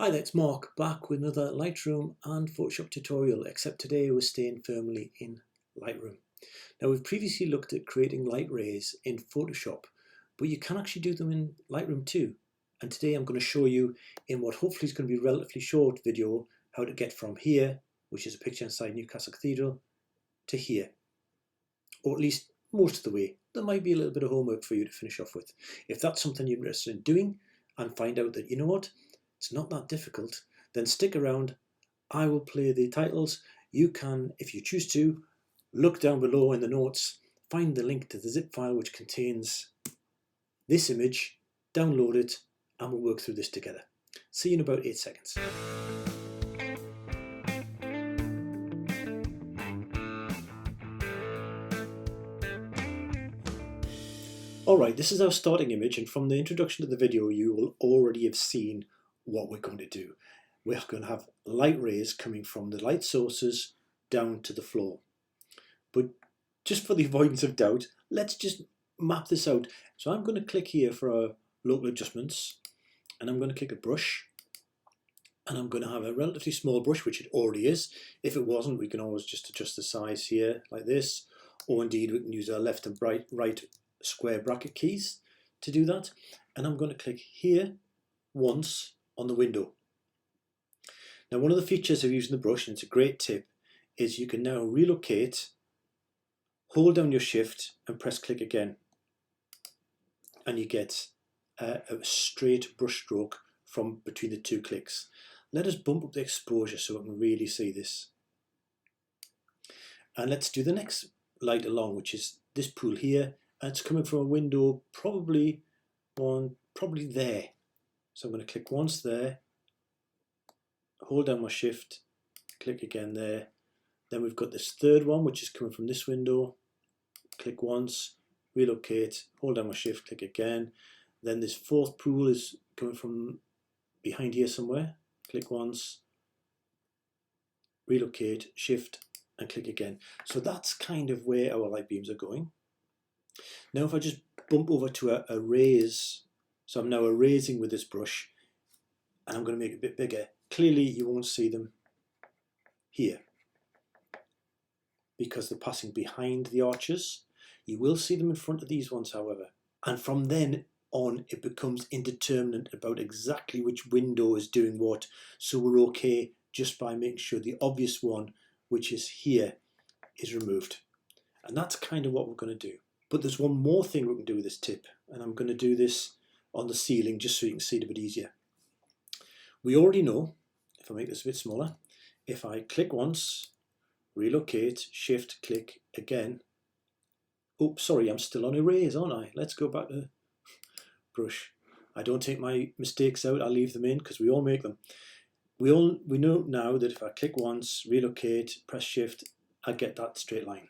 Hi there, it's Mark, back with another Lightroom and Photoshop tutorial, except today we're staying firmly in Lightroom. Now we've previously looked at creating light rays in Photoshop, but you can actually do them in Lightroom too. And today I'm going to show you in what hopefully is going to be a relatively short video how to get from here, which is a picture inside Newcastle Cathedral, to here. Or at least most of the way. There might be a little bit of homework for you to finish off with. If that's something you're interested in doing and find out that, you know what, it's not that difficult, then stick around. I will play the titles. You can, if you choose to, look down below in the notes, find the link to the zip file which contains this image, download it, and we'll work through this together. See you in about 8 seconds. Alright, this is our starting image, and from the introduction to the video you will already have seen what we're going to do. We're going to have light rays coming from the light sources down to the floor. But just for the avoidance of doubt, let's just map this out. So I'm going to click here for our local adjustments, and I'm going to click a brush, and I'm going to have a relatively small brush, which it already is. If it wasn't, we can always just adjust the size here like this, or indeed we can use our left and right square bracket keys to do that. And I'm going to click here once on the window. Now one of the features of using the brush, and it's a great tip, is you can now relocate, hold down your shift and press click again, and you get a straight brush stroke from between the two clicks. Let us bump up the exposure so I can really see this. And let's do the next light along, which is this pool here, and it's coming from a window probably there. So I'm going to click once there, hold down my shift, click again there. Then we've got this third one which is coming from this window, click once, relocate, hold down my shift, click again. Then this fourth pool is coming from behind here somewhere, click once, relocate, shift and click again. So that's kind of where our light beams are going. Now if I just bump over to a raise, so I'm now erasing with this brush, and I'm going to make it a bit bigger. Clearly you won't see them here because they're passing behind the arches. You will see them in front of these ones, however. And from then on it becomes indeterminate about exactly which window is doing what, so we're okay just by making sure the obvious one, which is here, is removed. And that's kind of what we're going to do. But there's one more thing we can do with this tip, and I'm going to do this on the ceiling just so you can see it a bit easier. We already know, if I make this a bit smaller, if I click once, relocate, shift, click again. Oh, sorry, I'm still on erase, aren't I? Let's go back to brush. I don't take my mistakes out, I leave them in because we all make them. We know now that if I click once, relocate, press shift, I get that straight line.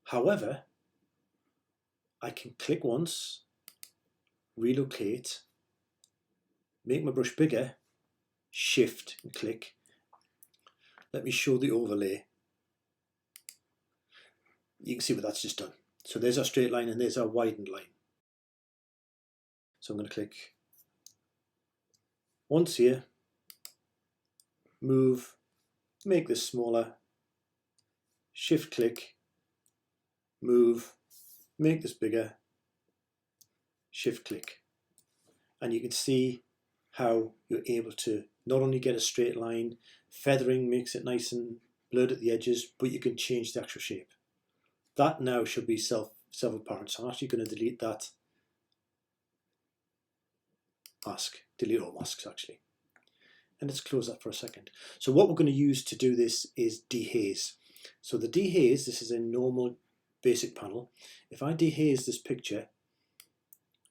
However, I can click once, relocate, make my brush bigger, shift and click. Let me show the overlay. You can see what that's just done. So there's our straight line and there's our widened line. So I'm going to click once here, move, make this smaller, shift click, move, make this bigger, shift click. And you can see how you're able to not only get a straight line, feathering makes it nice and blurred at the edges, but you can change the actual shape. That now should be self-apparent. So I'm actually going to delete that mask, delete all masks actually. And let's close that for a second. So what we're going to use to do this is dehaze. So the dehaze, this is a normal basic panel. If I dehaze this picture,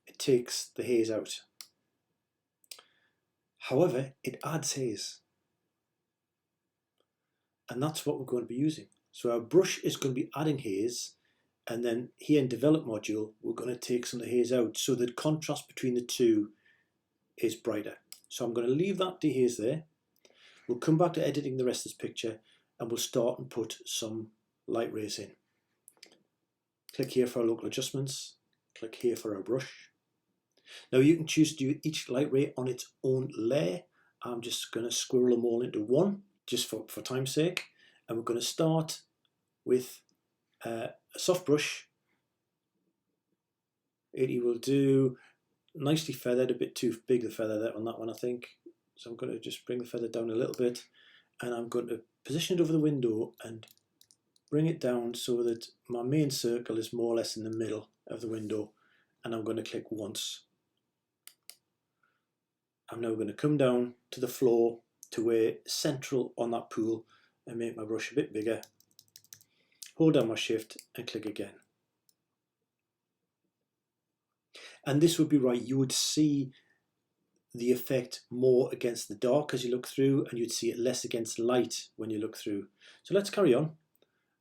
it takes the haze out. However, it adds haze. And that's what we're going to be using. So our brush is going to be adding haze, and then here in develop module, we're going to take some of the haze out so the contrast between the two is brighter. So I'm going to leave that dehaze there. We'll come back to editing the rest of this picture and we'll start and put some light rays in. Click here for our local adjustments, click here for our brush. Now you can choose to do each light ray on its own layer. I'm just going to squirrel them all into one, just for time's sake. And we're going to start with a soft brush. 80 will do, nicely feathered, a bit too big the feather there on that one I think. So I'm going to just bring the feather down a little bit, and I'm going to position it over the window and bring it down so that my main circle is more or less in the middle of the window, and I'm going to click once. I'm now going to come down to the floor to where central on that pool and make my brush a bit bigger. Hold down my shift and click again. And this would be right, you would see the effect more against the dark as you look through, and you'd see it less against light when you look through. So let's carry on.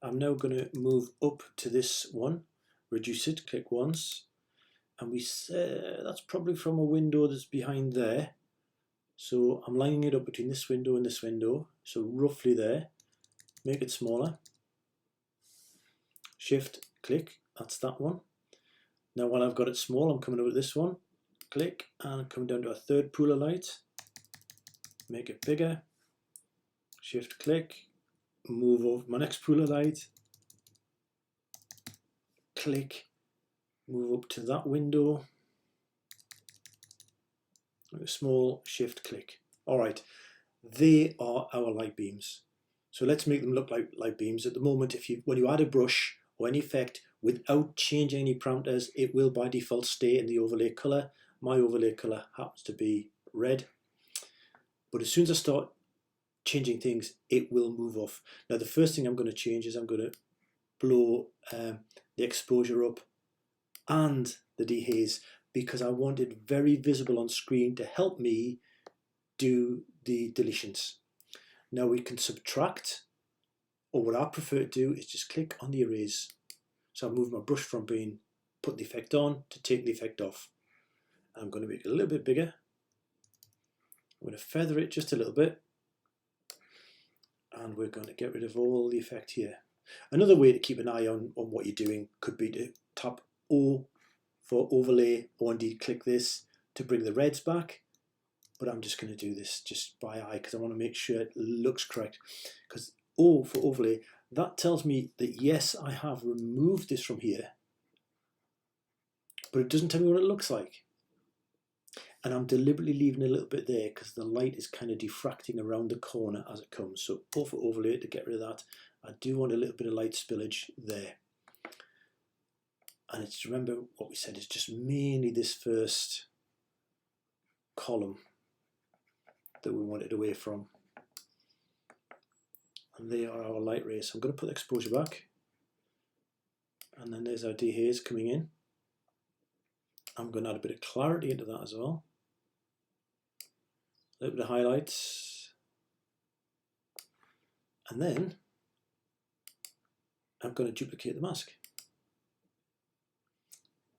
I'm now going to move up to this one, reduce it, click once, and that's probably from a window that's behind there. So I'm lining it up between this window and this window, so roughly there. Make it smaller. Shift, click, that's that one. Now while I've got it small, I'm coming over to this one, click, and come down to a third pool of light. Make it bigger. Shift, click, move over my next pool of light. Click, move up to that window. A small, shift, click. All right, they are our light beams. So let's make them look like light beams. At the moment, when you add a brush or any effect without changing any parameters, it will by default stay in the overlay color. My overlay color happens to be red. But as soon as I start changing things, it will move off. Now the first thing I'm going to change is I'm going to blow the exposure up and the dehaze, because I want it very visible on screen to help me do the deletions. Now we can subtract, or what I prefer to do is just click on the erase. So I move my brush from being put the effect on to take the effect off. I'm going to make it a little bit bigger. I'm going to feather it just a little bit, and we're going to get rid of all the effect here. Another way to keep an eye on what you're doing could be to tap O for overlay, or indeed click this to bring the reds back. But I'm just going to do this just by eye because I want to make sure it looks correct. Because O for overlay, that tells me that yes, I have removed this from here, but it doesn't tell me what it looks like. And I'm deliberately leaving a little bit there because the light is kind of diffracting around the corner as it comes. So O for overlay to get rid of that. I do want a little bit of light spillage there. And it's, remember what we said, is just mainly this first column that we want it away from. And they are our light rays. So I'm going to put the exposure back. And then there's our dehaze coming in. I'm going to add a bit of clarity into that as well. A little bit of highlights. And then I'm going to duplicate the mask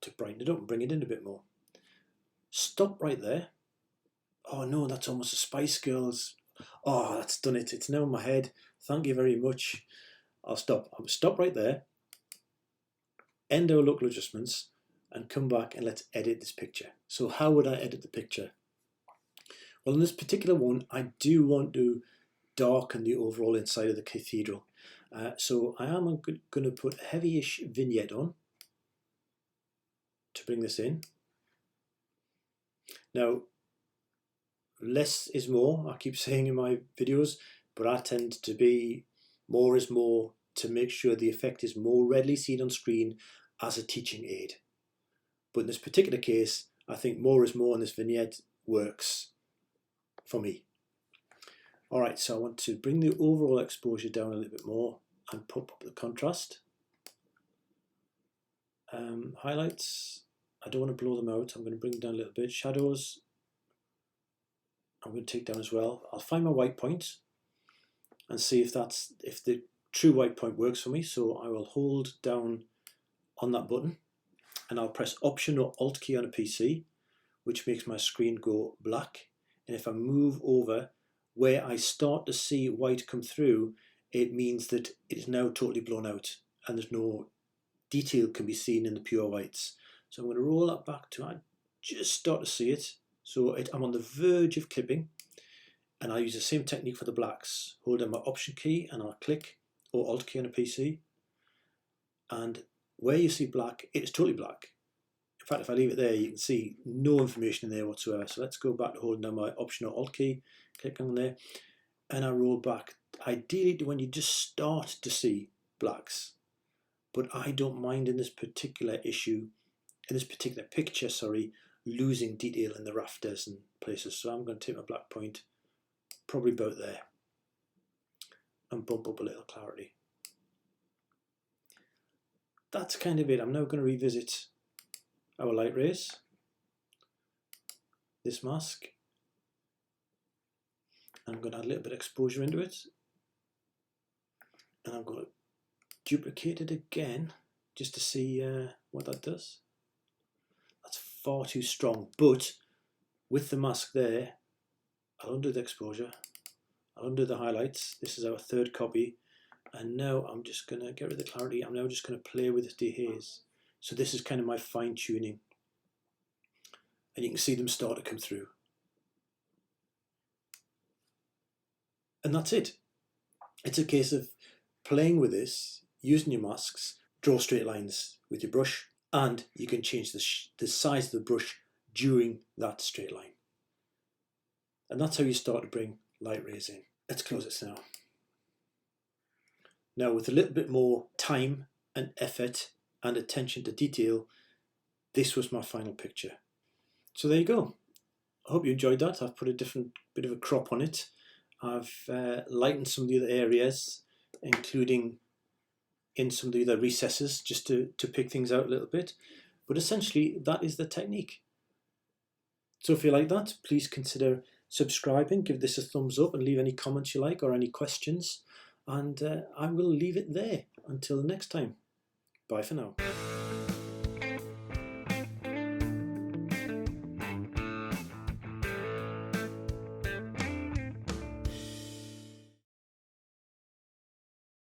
to brighten it up and bring it in a bit more. Stop right there. Oh no, that's almost a Spice Girls. Oh, that's done it. It's now in my head. Thank you very much. I'll stop. I'll stop right there. End our local adjustments and come back and let's edit this picture. So how would I edit the picture? Well, in this particular one, I do want to darken the overall inside of the cathedral. So I am going to put a heavy-ish vignette on to bring this in. Now, less is more, I keep saying in my videos, but I tend to be more is more to make sure the effect is more readily seen on screen as a teaching aid. But in this particular case, I think more is more in this vignette works for me. Alright, so I want to bring the overall exposure down a little bit more and pump up the contrast. Highlights, I don't want to blow them out, I'm going to bring them down a little bit. Shadows, I'm going to take down as well. I'll find my white point and see if the true white point works for me. So I will hold down on that button and I'll press Option or Alt key on a PC, which makes my screen go black. And if I move over where I start to see white come through, it means that it is now totally blown out and there's no detail can be seen in the pure whites. So I'm going to roll that back to, just start to see it. So I'm on the verge of clipping, and I use the same technique for the blacks. Hold down my Option key and I'll click, or Alt key on a PC, and where you see black, it's totally black. In fact, if I leave it there, you can see no information in there whatsoever. So let's go back to holding down my Option or Alt key, click on there, and I roll back. Ideally to when you just start to see blacks, but I don't mind in this particular issue, in this particular picture, sorry, losing detail in the rafters and places. So I'm going to take my black point, probably about there, and bump up a little clarity. That's kind of it. I'm now going to revisit our Lightrays, this mask. I'm going to add a little bit of exposure into it, and I'm going to duplicate it again just to see what that does. That's far too strong, but with the mask there, I'll undo the exposure, I'll undo the highlights. This is our third copy, and now I'm just going to get rid of the clarity. I'm now just going to play with the dehaze. So this is kind of my fine tuning, and you can see them start to come through. And that's it. It's a case of playing with this, using your masks, draw straight lines with your brush, and you can change the size of the brush during that straight line. And that's how you start to bring Lightrays in. Let's close this now. Now, with a little bit more time and effort and attention to detail, this was my final picture. So there you go. I hope you enjoyed that. I've put a different bit of a crop on it. I've lightened some of the other areas, including in some of the other recesses, just to pick things out a little bit. But essentially, that is the technique. So if you like that, please consider subscribing, give this a thumbs up, and leave any comments you like or any questions. And I will leave it there until next time. Bye for now.